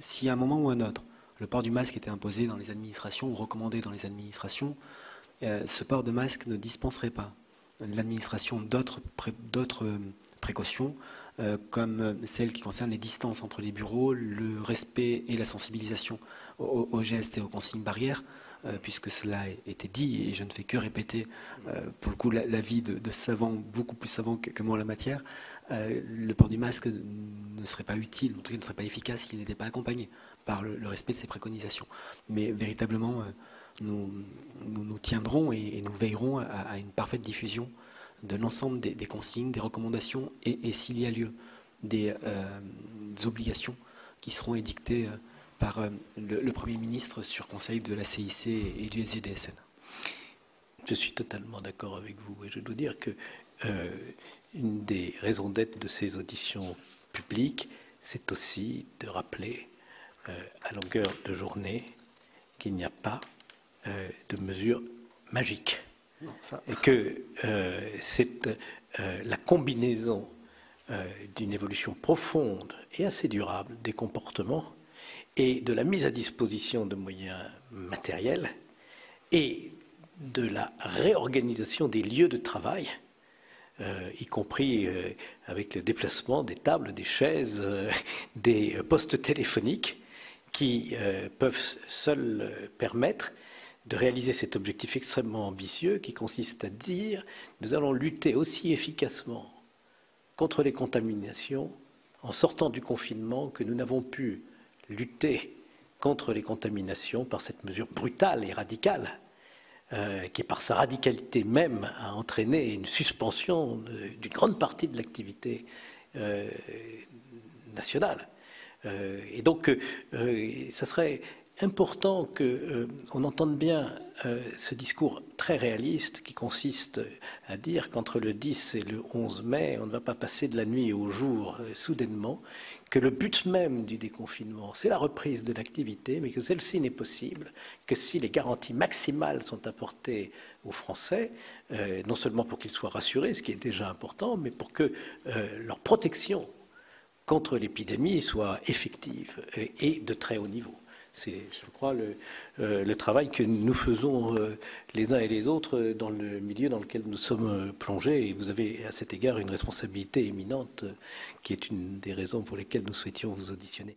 Si à un moment ou à un autre, le port du masque était imposé dans les administrations ou recommandé dans les administrations, ce port de masque ne dispenserait pas l'administration d'autres précautions, comme celles qui concernent les distances entre les bureaux, le respect et la sensibilisation aux gestes et aux consignes barrières, puisque cela a été dit, et je ne fais que répéter, pour le coup, l'avis de savants, beaucoup plus savants que moi en la matière. Le port du masque ne serait pas utile, en tout cas ne serait pas efficace s'il n'était pas accompagné par le respect de ces préconisations. Mais véritablement, nous tiendrons et nous veillerons à une parfaite diffusion de l'ensemble des consignes, des recommandations et s'il y a lieu, des obligations qui seront édictées par le Premier ministre sur conseil de la CIC et du SGDSN. Je suis totalement d'accord avec vous et je dois dire que une des raisons d'être de ces auditions publiques, c'est aussi de rappeler à longueur de journée qu'il n'y a pas de mesure magique. Non, ça... Et que c'est la combinaison d'une évolution profonde et assez durable des comportements et de la mise à disposition de moyens matériels et de la réorganisation des lieux de travail, y compris avec le déplacement des tables, des chaises, des postes téléphoniques, qui peuvent seuls permettre de réaliser cet objectif extrêmement ambitieux qui consiste à dire nous allons lutter aussi efficacement contre les contaminations en sortant du confinement que nous n'avons pu lutter contre les contaminations par cette mesure brutale et radicale qui, par sa radicalité même, a entraîné une suspension d'une grande partie de l'activité nationale. Et donc, ça serait important qu'on entende bien ce discours très réaliste qui consiste à dire qu'entre le 10 et le 11 mai, on ne va pas passer de la nuit au jour soudainement, que le but même du déconfinement, c'est la reprise de l'activité, mais que celle-ci n'est possible que si les garanties maximales sont apportées aux Français, non seulement pour qu'ils soient rassurés, ce qui est déjà important, mais pour que leur protection contre l'épidémie soit effective et de très haut niveau. C'est, je crois, le travail que nous faisons les uns et les autres dans le milieu dans lequel nous sommes plongés. Et vous avez à cet égard une responsabilité éminente qui est une des raisons pour lesquelles nous souhaitions vous auditionner.